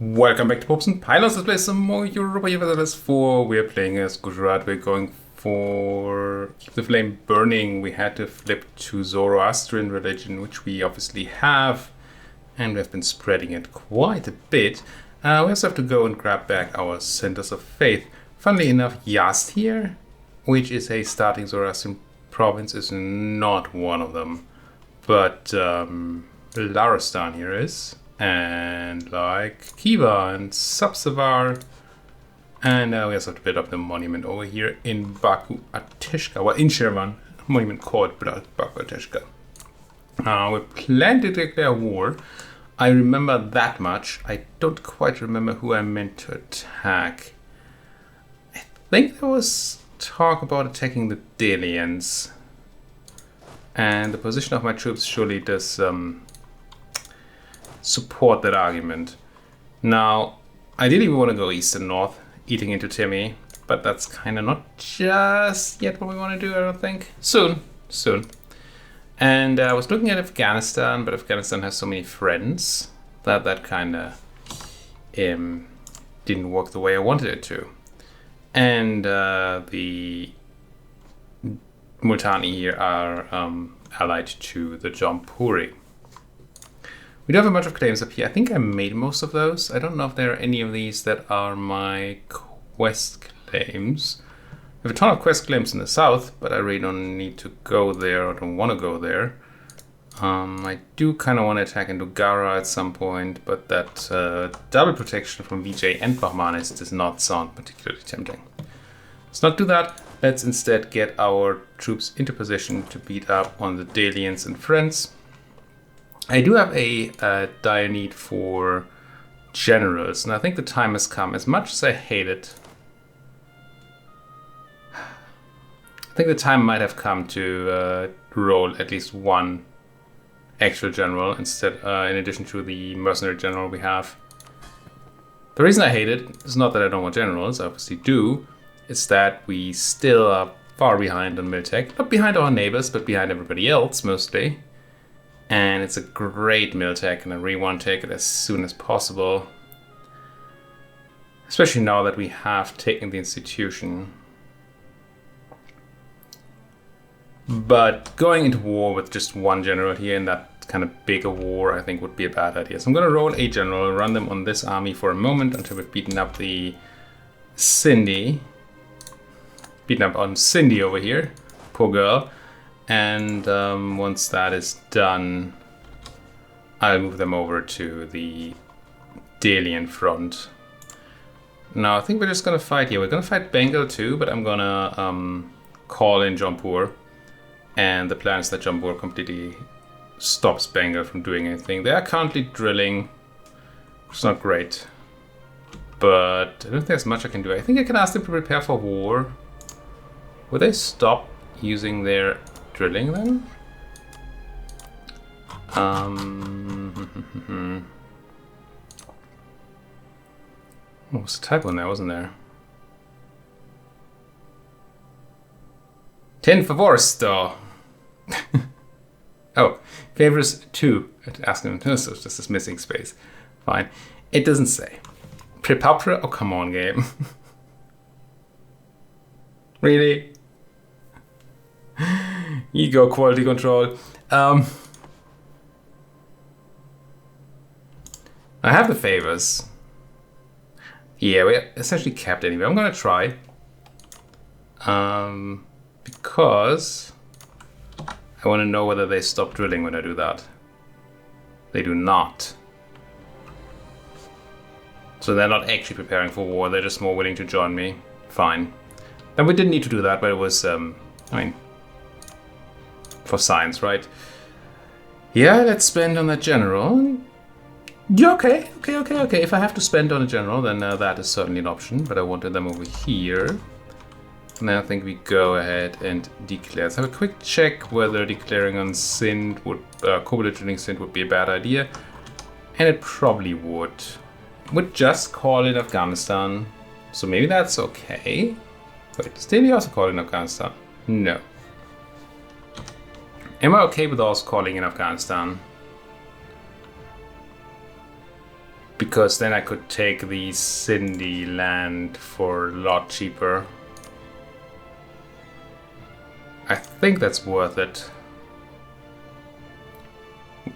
Welcome back to Popes and Pilots. Let's play some more Europa Universalis IV. We're playing as Gujarat. We're going for Keep the Flame Burning. We had to flip to Zoroastrian religion, which we obviously have. And we've been spreading it quite a bit. We also have to go and grab back our Centers of Faith. Funnily enough, Yazd here, which is a starting Zoroastrian province, is not one of them. But Laristan here is. And like Kiva and Sabsavar. And we also have to build up the monument over here in Baku Ateshka. Well, in Shirvan. Monument called Baku Ateshka. We plan to declare war. I remember that much. I don't quite remember who I meant to attack. I think there was talk about attacking the Delians. And the position of my troops surely does support that argument. Now, ideally we want to go east and north, eating into Timmy, but that's kind of not just yet what we want to do, I don't think. Soon. And I was looking at Afghanistan, but Afghanistan has so many friends that kind of didn't work the way I wanted it to. And the Multani here are allied to the Jampuri. We don't have a bunch of claims up here. I think I made most of those. I don't know if there are any of these that are my quest claims. I have a ton of quest claims in the south, but I really don't need to go there or don't want to go there. I do kind of want to attack into Gara at some point, but that double protection from Vijay and Bahmanis does not sound particularly tempting. Let's not do that. Let's instead get our troops into position to beat up on the Delians and friends. I do have a dire need for generals, and I think the time has come. As much as I hate it, I think the time might have come to roll at least one actual general instead, in addition to the mercenary general we have. The reason I hate it is not that I don't want generals, I obviously do. It's that we still are far behind on Miltech. Not behind our neighbors, but behind everybody else mostly. And it's a great Miltech, and I really want to take it as soon as possible. Especially now that we have taken the institution. But going into war with just one general here in that kind of big a war, I think would be a bad idea. So I'm going to roll a general, run them on this army for a moment until we've beaten up the Cindy. Beaten up on Cindy over here. Poor girl. And once that is done, I'll move them over to the Delian front. Now, I think we're just going to fight here. We're going to fight Bengal too, but I'm going to call in Jampur. And the plan is that Jampur completely stops Bengal from doing anything. They are currently drilling, which is not great. But I don't think there's much I can do. I think I can ask them to prepare for war. Will they stop using their drilling then? What was the typo in there, wasn't there? Ten favorsto. Oh, favors 2. Ask them. So it's just this missing space. Fine. It doesn't say. Prepapra? Oh, come on, game. Really? Ego quality control. I have the favors. Yeah, we're essentially capped anyway. I'm gonna try. Because I want to know whether they stop drilling when I do that. They do not. So they're not actually preparing for war. They're just more willing to join me. Fine. Then we didn't need to do that, but it was, I mean, for science, right? Yeah, let's spend on that general. Yeah, okay. If I have to spend on a general, then that is certainly an option. But I wanted them over here. And I think we go ahead and declare. Let's have a quick check whether declaring on Sind would, co-belligerent Sind would be a bad idea. And it probably would. Would just call in Afghanistan. So maybe that's okay. Wait, does Delhi also call in Afghanistan? No. Am I okay with also calling in Afghanistan? Because then I could take the Cindy land for a lot cheaper. I think that's worth it.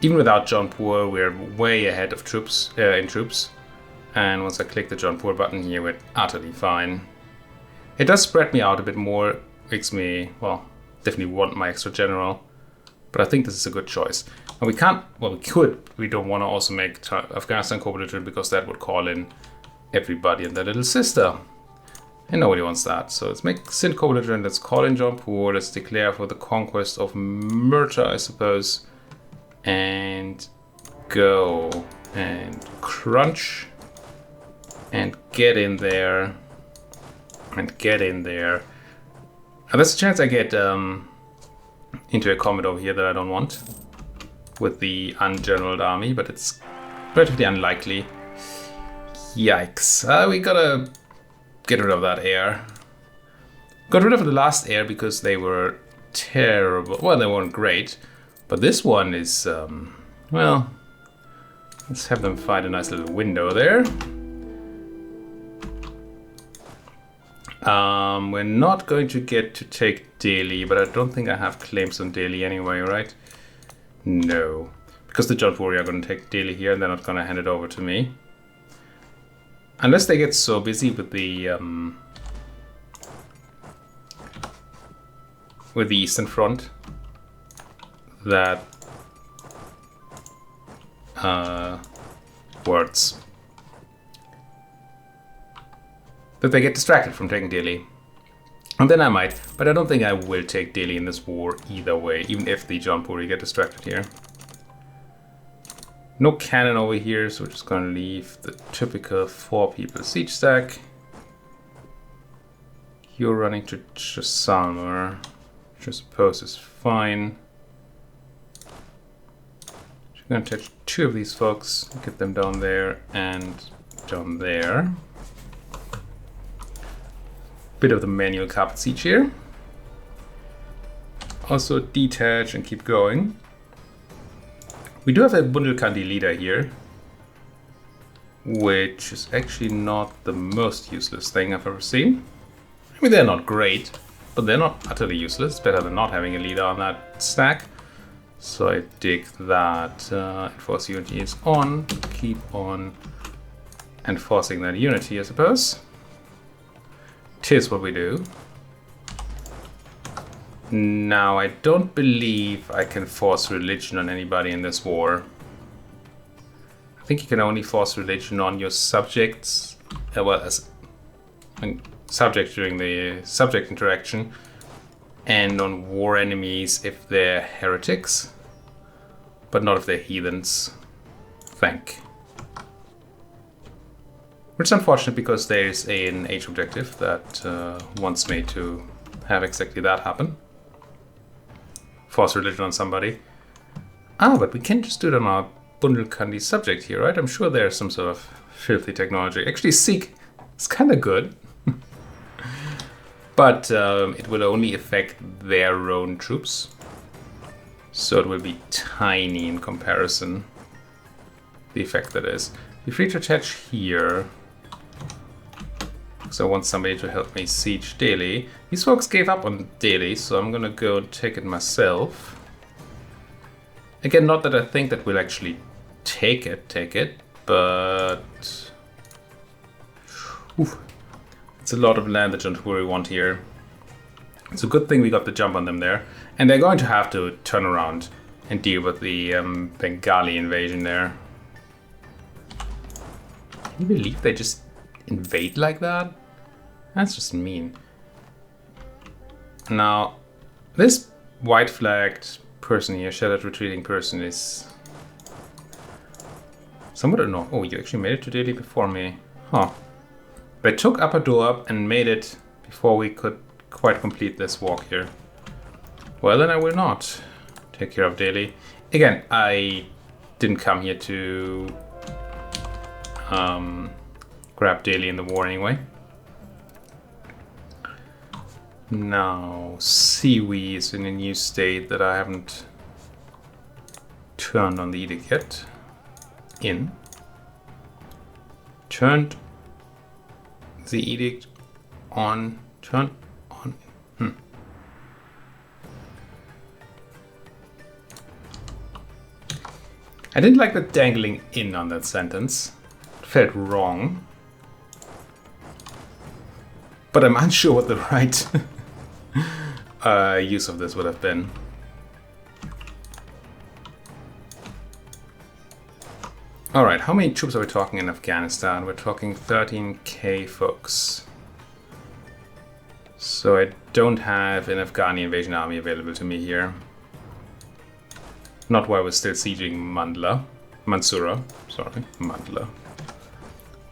Even without Jaunpur, we're way ahead of troops in troops. And once I click the Jaunpur button here, we're utterly fine. It does spread me out a bit more, makes me, well, definitely want my extra general. But I think this is a good choice. And we can't, well, we could, we don't want to also make Afghanistan co-belligerent because that would call in everybody and their little sister. And nobody wants that. So let's make Sind co-belligerent, let's call in Jaunpur, let's declare for the conquest of Murta, I suppose. And go and crunch and get in there and get in there. And there's a chance I get into a combat over here that I don't want with the ungeneraled army, but it's relatively unlikely. Yikes. We gotta get rid of that air. Got rid of the last air because they were terrible. Well, they weren't great, but this one is, well, let's have them find a nice little window there. We're not going to get to take Delhi, but I don't think I have claims on Delhi anyway, right? No. Because the Jaunpuri are going to take Delhi here, and they're not going to hand it over to me. Unless they get so busy with the Eastern Front that words. That they get distracted from taking Delhi. And then I might, but I don't think I will take Delhi in this war either way, even if the Jaunpuri get distracted here. No cannon over here, so we're just gonna leave the typical 4 people siege stack. You're running to Jaisalmer, which I suppose is fine. I'm gonna touch 2 of these folks, get them down there and down there. Bit of the manual carpet siege here. Also detach and keep going. We do have a Bundelkhandi leader here, which is actually not the most useless thing I've ever seen. I mean, they're not great, but they're not utterly useless. It's better than not having a leader on that stack. So I dig that. Enforce unity is on. Keep on enforcing that unity, I suppose. Tis what we do. Now, I don't believe I can force religion on anybody in this war. I think you can only force religion on your subjects, well, as subjects during the subject interaction, and on war enemies if they're heretics, but not if they're heathens. Which is unfortunate because there's an age objective that wants me to have exactly that happen. Force religion on somebody. Ah, but we can just do it on our Bundelkhandi subject here, right? I'm sure there's some sort of filthy technology. Actually, Sikh is kind of good. But it will only affect their own troops. So it will be tiny in comparison. The effect that is. Be free to attach here. So I want somebody to help me siege Delhi. These folks gave up on Delhi, so I'm gonna go and take it myself. Again, not that I think that we'll actually take it, but... Oof. It's a lot of land that Jaunpuri want here. It's a good thing we got the jump on them there. And they're going to have to turn around and deal with the Bengali invasion there. Can you believe they just invade like that? That's just mean. Now, this white flagged person here, shattered retreating person, is somewhat annoying. Oh, you actually made it to Delhi before me. Huh. They took Upper Doab and made it before we could quite complete this walk here. Well, then I will not take care of Delhi. Again, I didn't come here to grab Delhi in the war anyway. Now, Siwi is in a new state that I haven't turned on the edict yet. Turned the edict on. Turned on. I didn't like the dangling in on that sentence. It felt wrong. But I'm unsure what the right use of this would have been. Alright, how many troops are we talking in Afghanistan? We're talking 13k folks. So I don't have an Afghani invasion army available to me here. Not while we're still sieging Mansoura. Sorry, Mandla.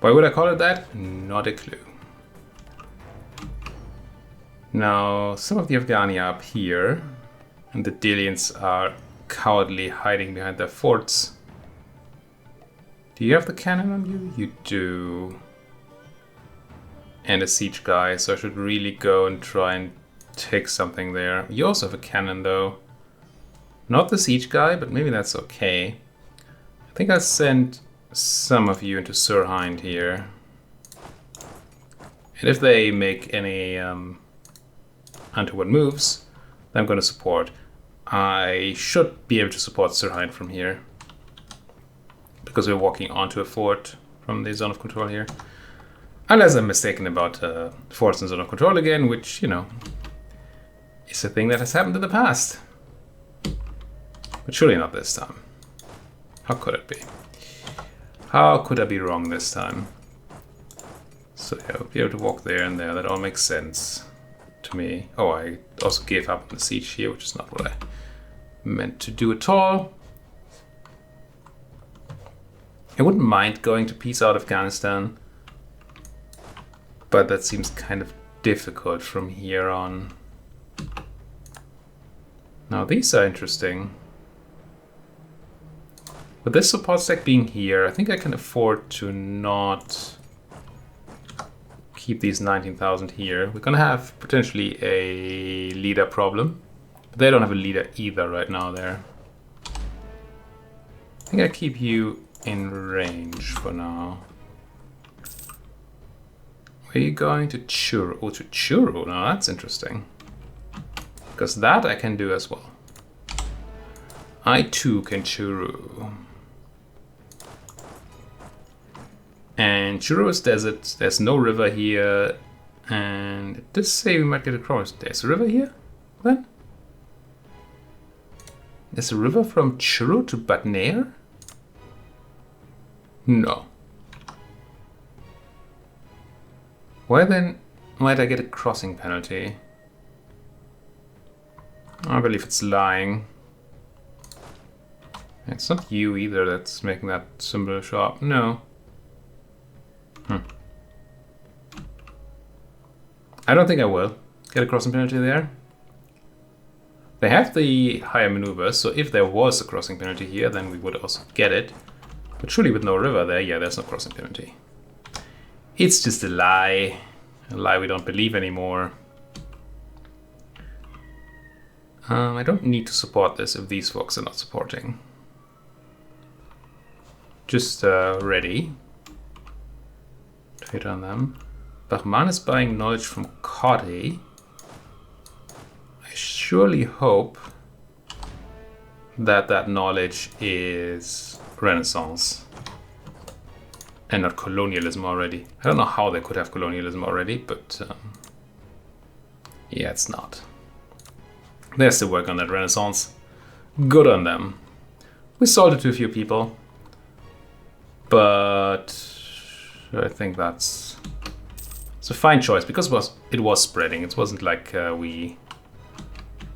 Why would I call it that? Not a clue. Now, some of the Afghani are up here, and the Dilians are cowardly hiding behind their forts. Do you have the cannon on you? You do. And a siege guy, so I should really go and try and take something there. You also have a cannon though. Not the siege guy, but maybe that's okay. I think I'll send some of you into Sirhind here. And if they make any untoward moves, then I'm going to support. I should be able to support Sirhind from here, because we're walking onto a fort from the zone of control here. Unless I'm mistaken about forts in zone of control again, which, you know, is a thing that has happened in the past. But surely not this time. How could it be? How could I be wrong this time? So yeah, I'll be able to walk there and there. That all makes sense to me. Oh, I also gave up on the siege here, which is not what I meant to do at all. I wouldn't mind going to peace out Afghanistan, but that seems kind of difficult from here on. Now these are interesting. With this support stack being here, I think I can afford to not keep these 19,000 here. We're gonna have potentially a leader problem, but they don't have a leader either right now there. I think I keep you in range for now. Are you going to Churu? Oh, to Churu? Now that's interesting, because that I can do as well. I too can Churu. And Churu is desert. There's no river here, and it does say we might get across. There's a river here, then? There's a river from Churu to Batnair? No. Why then might I get a crossing penalty? I believe it's lying. It's not you either that's making that symbol show up. No. I don't think I will get a crossing penalty there. They have the higher maneuvers, so if there was a crossing penalty here, then we would also get it. But surely with no river there, yeah, there's no crossing penalty. It's just a lie we don't believe anymore. I don't need to support this if these folks are not supporting. Just ready. Trade on them. Bahman is buying knowledge from Kadi. I surely hope that that knowledge is Renaissance and not colonialism already. I don't know how they could have colonialism already, but yeah, it's not. They still work on that Renaissance. Good on them. We sold it to a few people, but I think it's a fine choice, because it was spreading. It wasn't like we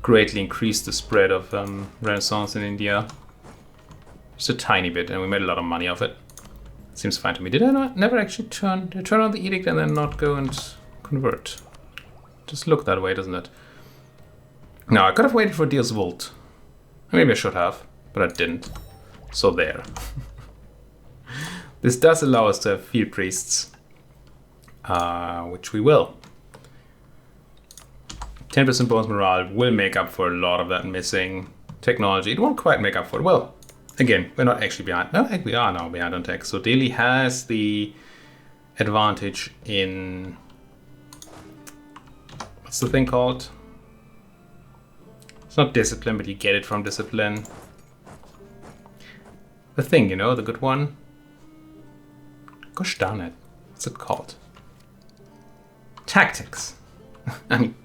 greatly increased the spread of Renaissance in India. Just a tiny bit, and we made a lot of money off it. Seems fine to me. Did I never actually turn on the edict and then not go and convert? Just look that way, doesn't it? No, I could have waited for Dios Volt. Maybe I should have, but I didn't. So there. This does allow us to have field priests, which we will. 10% bonus morale will make up for a lot of that missing technology. It won't quite make up for it. Well, again, we're not actually behind. No, I think we are now behind on tech. So Delhi has the advantage in... What's the thing called? It's not discipline, but you get it from discipline. The thing, you know, the good one. Gosh darn it. What's it called? Tactics. I mean,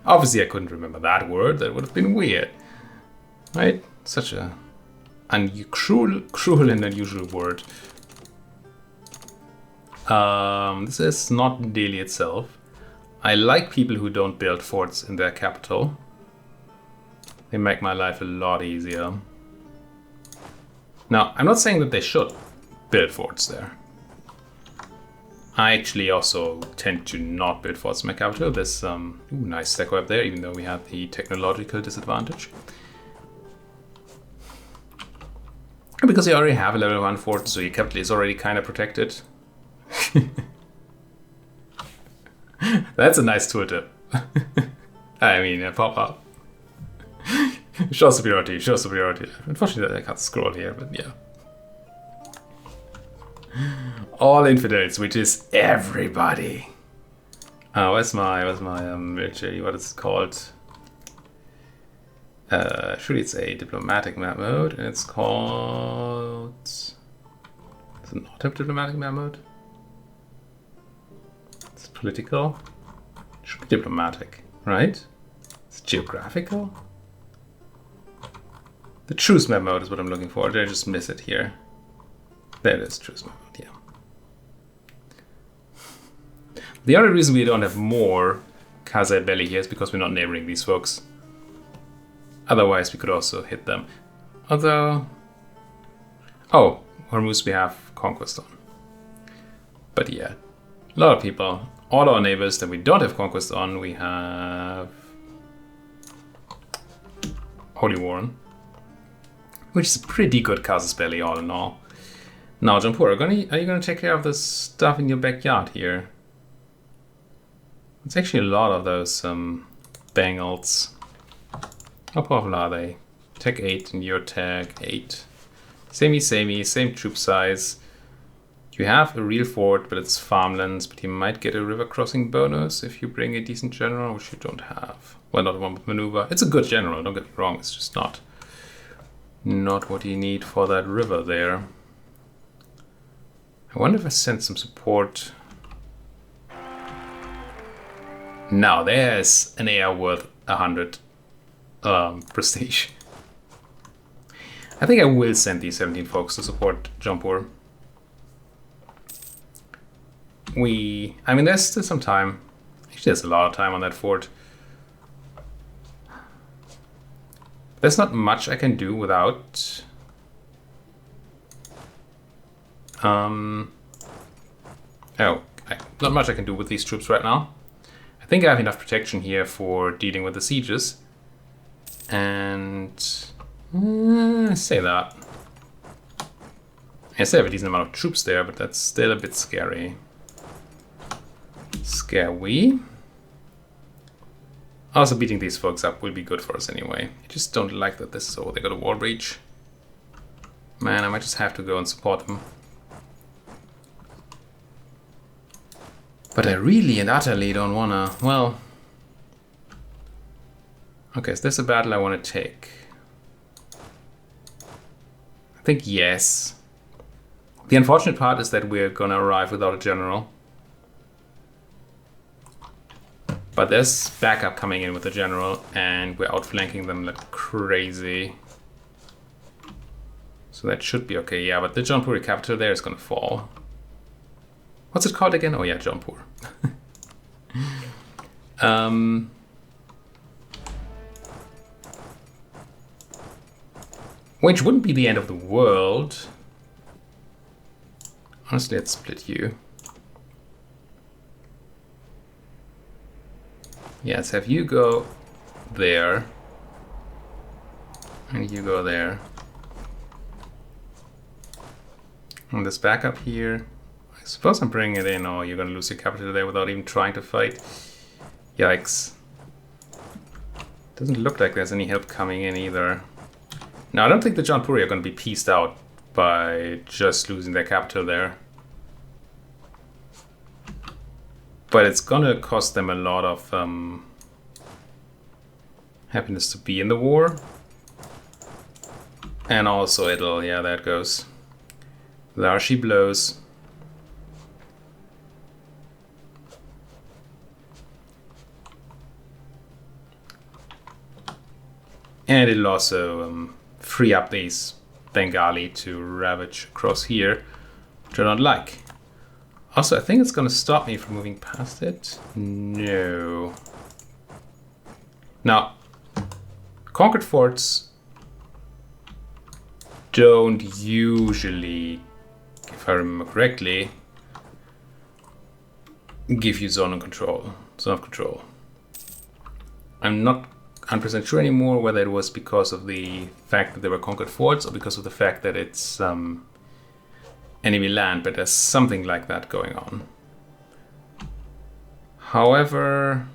obviously I couldn't remember that word. That would have been weird. Right? Such a cruel and unusual word. This is not Delhi itself. I like people who don't build forts in their capital. They make my life a lot easier. Now, I'm not saying that they should build forts there. I actually also tend to not build forts in my capital. There's nice stack web there, even though we have the technological disadvantage. Because you already have a level 1 fort, so your capital is already kind of protected. That's a nice tooltip. I mean, pop up. Show superiority, show superiority. Unfortunately, I can't scroll here, but yeah. All infidels, which is everybody. Where's my military? What is it called? Surely it's a diplomatic map mode, and it's called. Does it not have diplomatic map mode? It's political. It should be diplomatic, right? It's geographical. The truce map mode is what I'm looking for. Did I just miss it here? There it is, truce map mode, yeah. The only reason we don't have more Casa Belli here is because we're not neighboring these folks. Otherwise, we could also hit them. Although... Oh, Hormuz we have conquest on. But yeah, a lot of people. All our neighbors that we don't have conquest on, we have... Holy War, which is a pretty good casus belli all in all. Now, Jampur, are you gonna take care of the stuff in your backyard here? It's actually a lot of those bangles. How powerful are they? Tech 8 and your tech 8. Samey, same troop size. You have a real fort, but it's farmlands, but you might get a river crossing bonus if you bring a decent general, which you don't have. Well, not one with maneuver. It's a good general, don't get me wrong, it's just not what you need for that river there. I wonder if I sent some support. Now there's an AR worth 100 prestige. I think I will send these 17 folks to support Jampur. I mean, there's still some time. Actually, there's a lot of time on that fort. There's not much I can do without... not much I can do with these troops right now. I think I have enough protection here for dealing with the sieges. And... I say that. I still have a decent amount of troops there, but that's still a bit scary. Scary. Also, beating these folks up will be good for us anyway. I just don't like that this is over. They got a wall breach. Man, I might just have to go and support them. But I really and utterly don't wanna... Well... Okay, is this a battle I want to take? I think yes. The unfortunate part is that we're gonna arrive without a general. But there's backup coming in with the general, and we're outflanking them like crazy. So that should be okay. Yeah, but the Jampur capital there is gonna fall. What's it called again? Oh yeah, Jampur. Which wouldn't be the end of the world. Honestly, let's split you. Yeah, let's have you go there. And you go there. And this backup here. I suppose I'm bringing it in, or you're gonna lose your capital there without even trying to fight. Yikes. Doesn't look like there's any help coming in either. Now, I don't think the Jampuri are gonna be pieced out by just losing their capital there. But it's gonna cost them a lot of happiness to be in the war. And also it'll, yeah, there it goes. There she blows. And it'll also free up these Bengali to ravage across here, which I don't like. Also, I think it's gonna stop me from moving past it. No. Now, conquered forts don't usually, if I remember correctly, give you zone of control. I'm not 100% sure anymore whether it was because of the fact that they were conquered forts or because of the fact that it's enemy land, but there's something like that going on. However,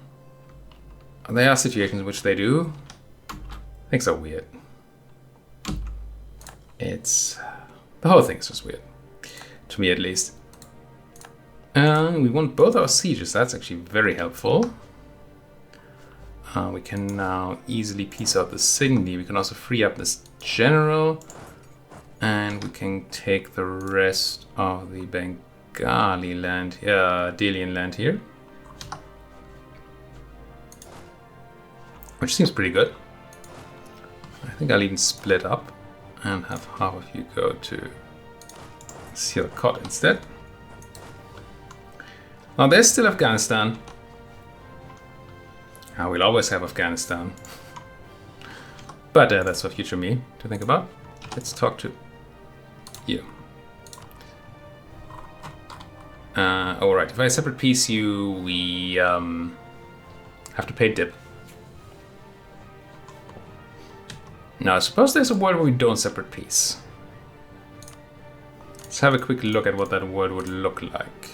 there are situations in which they do. Things are weird. The whole thing is just weird, to me at least. We want both our sieges. That's actually very helpful. We can now easily piece out the Sindhi. We can also free up this general, and we can take the rest of the Bengali land, Delian land here, which seems pretty good. I think I'll even split up and have half of you go to Sialkot instead. Now there's still Afghanistan. We'll always have Afghanistan. But that's for future me to think about. Let's talk to you. Alright, if I separate piece you, we have to pay dip. Now, I suppose there's a world where we don't separate piece. Let's have a quick look at what that world would look like.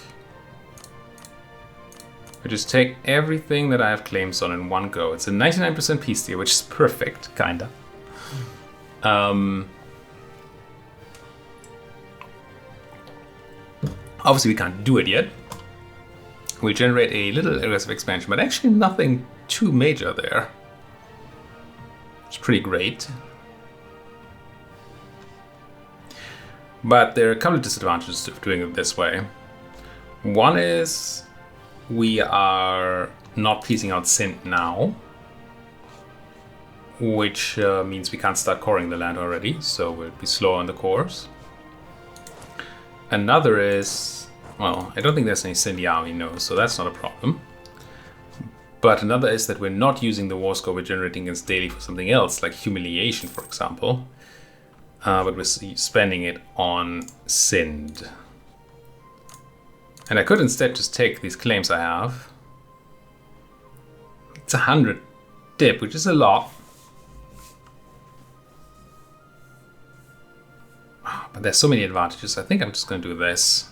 I just take everything that I have claims on in one go. It's a 99% peace deal, which is perfect, kinda. Obviously, we can't do it yet. We generate a little areas of expansion, but actually nothing too major there. It's pretty great. But there are a couple of disadvantages of doing it this way. One is we are not piecing out Sindh now, which means we can't start coring the land already, so we'll be slow on the cores. Another is, well, I don't think there's any Sindhi army, no, so that's not a problem. But another is that we're not using the war score we're generating against Delhi for something else, like humiliation, for example. But we're spending it on Sindh. And I could instead just take these claims I have. It's 100 dip, which is a lot. But there's so many advantages. I think I'm just going to do this.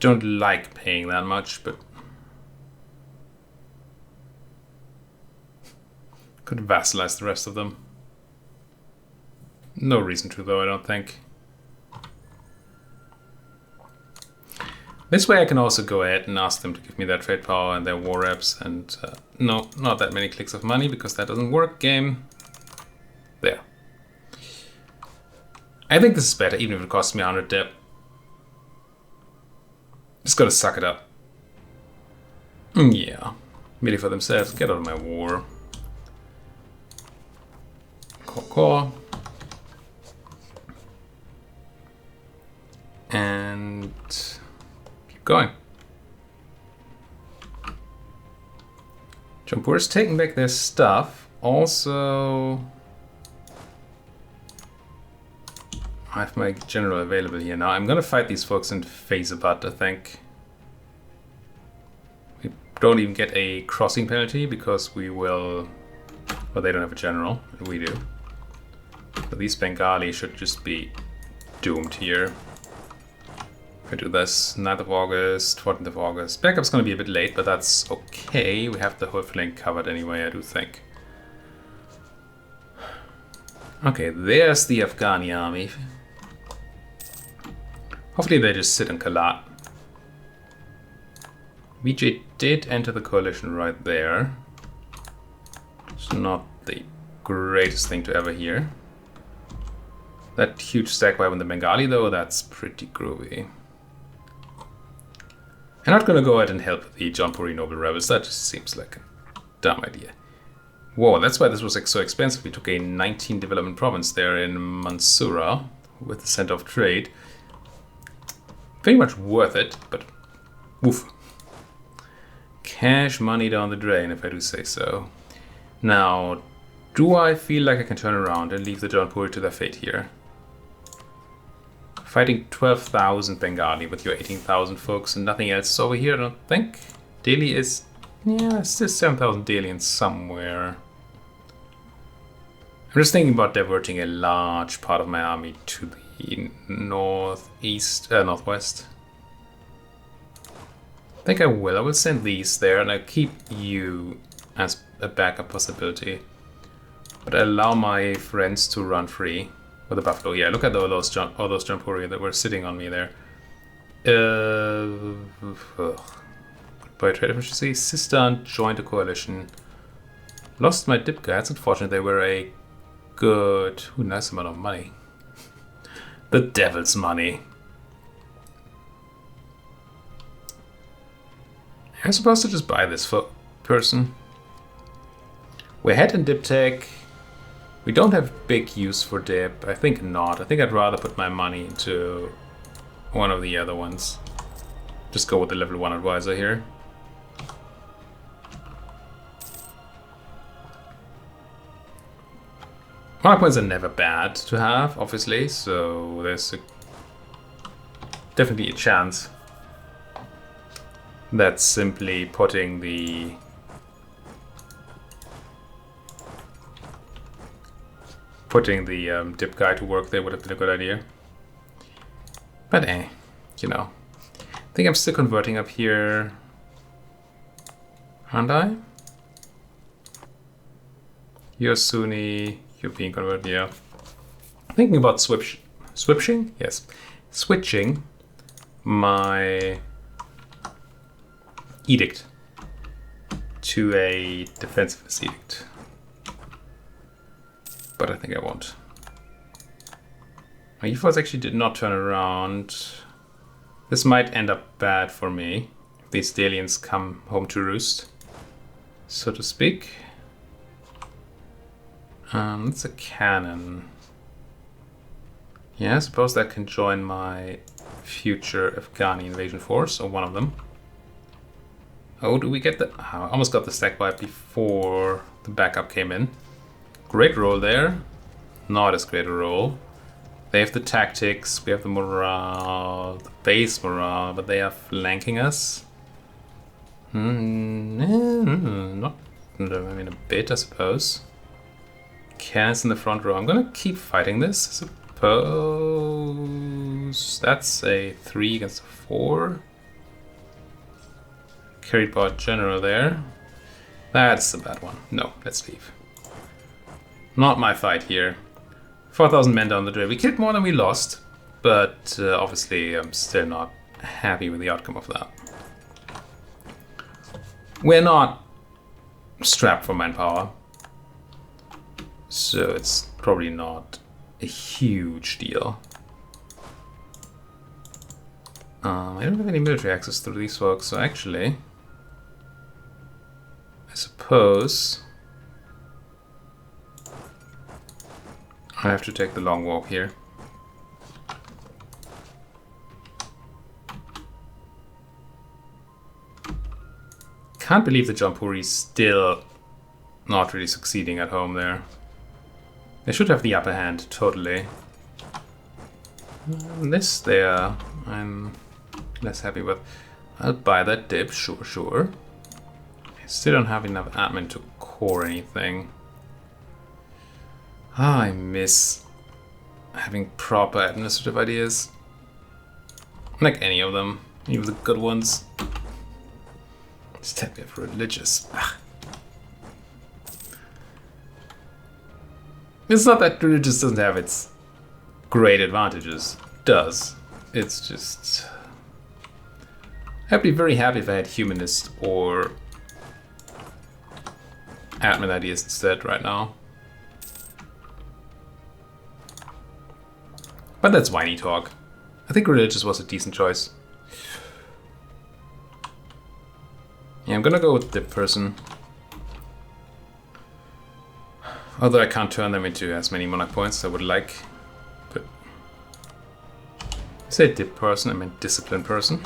Don't like paying that much, but could vassalize the rest of them. No reason to, though, I don't think. This way I can also go ahead and ask them to give me their trade power and their war reps, and no, not that many clicks of money, because that doesn't work, game. There. I think this is better, even if it costs me 100 dip. Just gotta suck it up. Yeah. Merely for themselves. Get out of my war. Core. And keep going. Jampur's taking back their stuff. Also, I have my general available here now. I'm gonna fight these folks in Faizabad, I think. We don't even get a crossing penalty because we will... Well, they don't have a general, and we do. So these Bengali should just be doomed here. If I do this, 9th of August, 14th of August. Backup's gonna be a bit late, but that's okay. We have the whole flank covered anyway, I do think. Okay, there's the Afghani army. Hopefully they just sit in Kalat. VJ did enter the coalition right there. It's not the greatest thing to ever hear. That huge stack wipe on the Bengali though, that's pretty groovy. I'm not gonna go ahead and help the Jaunpuri Noble Rebels, that just seems like a dumb idea. Whoa, that's why this was so expensive. We took a 19 development province there in Mansoura with the center of trade. Very much worth it, but woof. Cash money down the drain, if I do say so. Now, do I feel like I can turn around and leave the Jaunpuri to their fate here? Fighting 12,000 Bengali with your 18,000 folks and nothing else over here, I don't think. Delhi is... yeah, still 7,000 Delians somewhere. I'm just thinking about diverting a large part of my army to the northwest. I think I will. I will send these there and I'll keep you as a backup possibility. But I allow my friends to run free with the buffalo. Yeah, look at all those Jaunpuri that were sitting on me there. By trade efficiency, Sistan joined a coalition. Lost my dip guys. Unfortunately, they were a good, nice amount of money. The devil's money. I'm supposed to just buy this person. We're ahead in dip tech. We don't have big use for dip. I think not. I think I'd rather put my money into one of the other ones. Just go with the level 1 advisor here. Monarch points are never bad to have, obviously, so there's definitely a chance that simply putting the dip guy to work there would have been a good idea. But you know. I think I'm still converting up here. Aren't I? You're Sunni, you're being converted, yeah. Thinking about switching? Yes. Switching my edict to a defensive edict. But I think I won't. My E-force actually did not turn around. This might end up bad for me if these Delians come home to roost, so to speak. It's a cannon. Yeah, I suppose that can join my future Afghani invasion force, or one of them. Oh, do we get the... oh, I almost got the stack wipe before the backup came in. Great roll there. Not as great a roll. They have the tactics, we have the morale, the base morale, but they are flanking us. Not, I mean, a bit, I suppose. Cannons in the front row. I'm gonna keep fighting this, I suppose. That's a 3 against a 4. Carried by general there. That's a bad one. No, let's leave. Not my fight here. 4,000 men down the drain. We killed more than we lost, but obviously I'm still not happy with the outcome of that. We're not strapped for manpower, so it's probably not a huge deal. I don't have any military access through these folks, so actually, I suppose I have to take the long walk here. Can't believe the Jaunpuri's still not really succeeding at home there. They should have the upper hand, totally. This there, I'm less happy with. I'll buy that dip, sure. I still don't have enough admin to core anything. I miss having proper administrative ideas. Like any of them, even the good ones. Step for religious. Ugh. It's not that religious doesn't have its great advantages. It does. It's just I'd be very happy if I had humanist or admin ideas instead right now. But that's whiny talk. I think religious was a decent choice. Yeah, I'm gonna go with Dip Person. Although I can't turn them into as many monarch points as I would like. But I said Dip Person, I meant Discipline Person.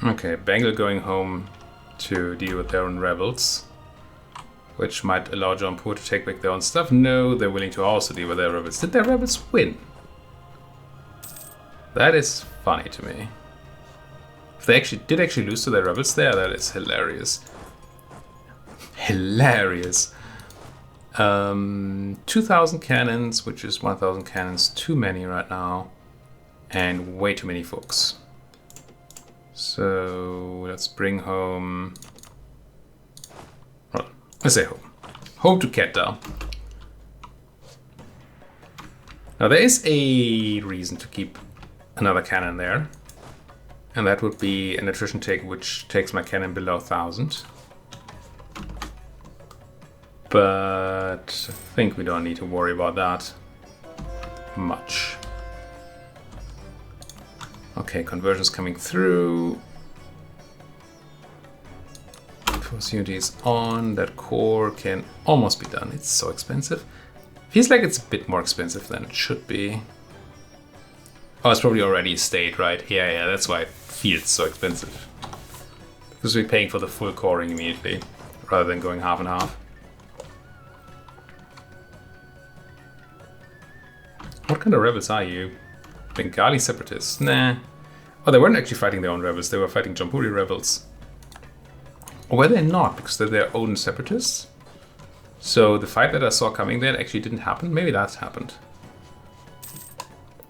Okay, Bengal going home to deal with their own rebels, which might allow Jampur to take back their own stuff. No, they're willing to also deal with their rebels. Did their rebels win? That is funny to me. If they did actually lose to their rebels there, that is hilarious. Hilarious. 2,000 cannons, which is 1,000 cannons too many right now, and way too many folks. So let's bring home. Well, I say home. Home to Kedah. Now there is a reason to keep another cannon there, and that would be an attrition take, which takes my cannon below 1,000. But I think we don't need to worry about that much. Okay, conversions coming through. Force unity is on. That core can almost be done. It's so expensive. Feels like it's a bit more expensive than it should be. Oh, it's probably already a state, right? Yeah, that's why it feels so expensive. Because we're paying for the full coring immediately, rather than going half and half. What kind of rebels are you? Bengali separatists? Nah. Oh, they weren't actually fighting their own rebels, they were fighting Jampuri rebels. Or were they not, because they're their own separatists? So the fight that I saw coming there actually didn't happen? Maybe that's happened.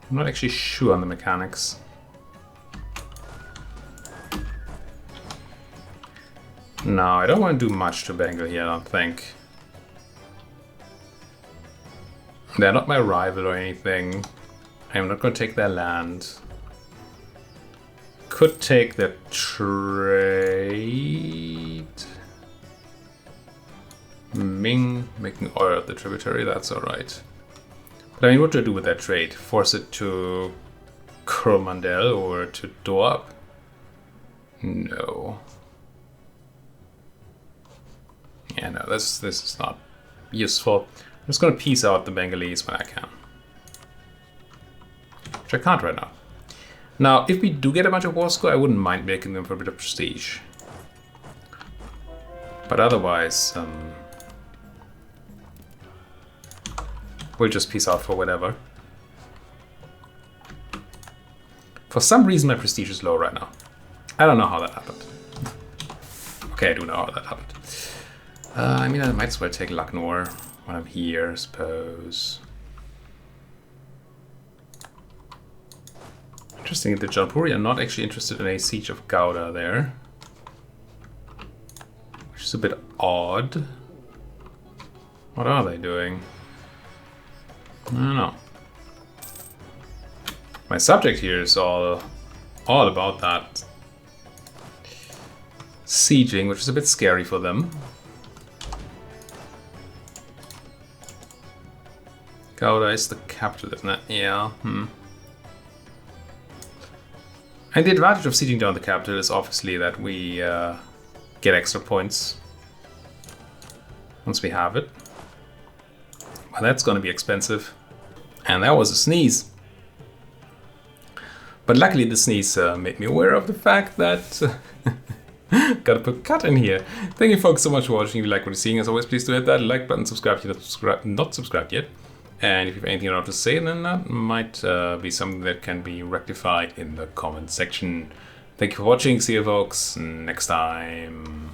I'm not actually sure on the mechanics. No, I don't want to do much to Bengal here, I don't think. They're not my rival or anything. I'm not going to take their land. Could take their trade. Ming making oil the tributary, that's alright. But I mean, what do I do with that trade? Force it to Coromandel or to Doab? No. Yeah, no, this is not useful. I'm just going to piece out the Bengalese when I can. Which I can't right now. Now, if we do get a bunch of war score, I wouldn't mind making them for a bit of prestige. But otherwise, we'll just piece out for whatever. For some reason, my prestige is low right now. I don't know how that happened. Okay, I do know how that happened. I mean, I might as well take Lucknow when I'm here, I suppose. Interesting, the Jampuri are not actually interested in a siege of Gouda there. Which is a bit odd. What are they doing? I don't know. My subject here is all about that sieging, which is a bit scary for them. Gouda is the capital, isn't it? Yeah. And the advantage of sieging down the capital is obviously that we get extra points once we have it. Well, that's going to be expensive. And that was a sneeze. But luckily the sneeze made me aware of the fact that gotta put cut in here. Thank you folks so much for watching. If you like what you're seeing, as always, please do hit that like button, subscribe if you're not subscribed yet. And if you have anything you want to say, then that might be something that can be rectified in the comment section. Thank you for watching. See you folks next time.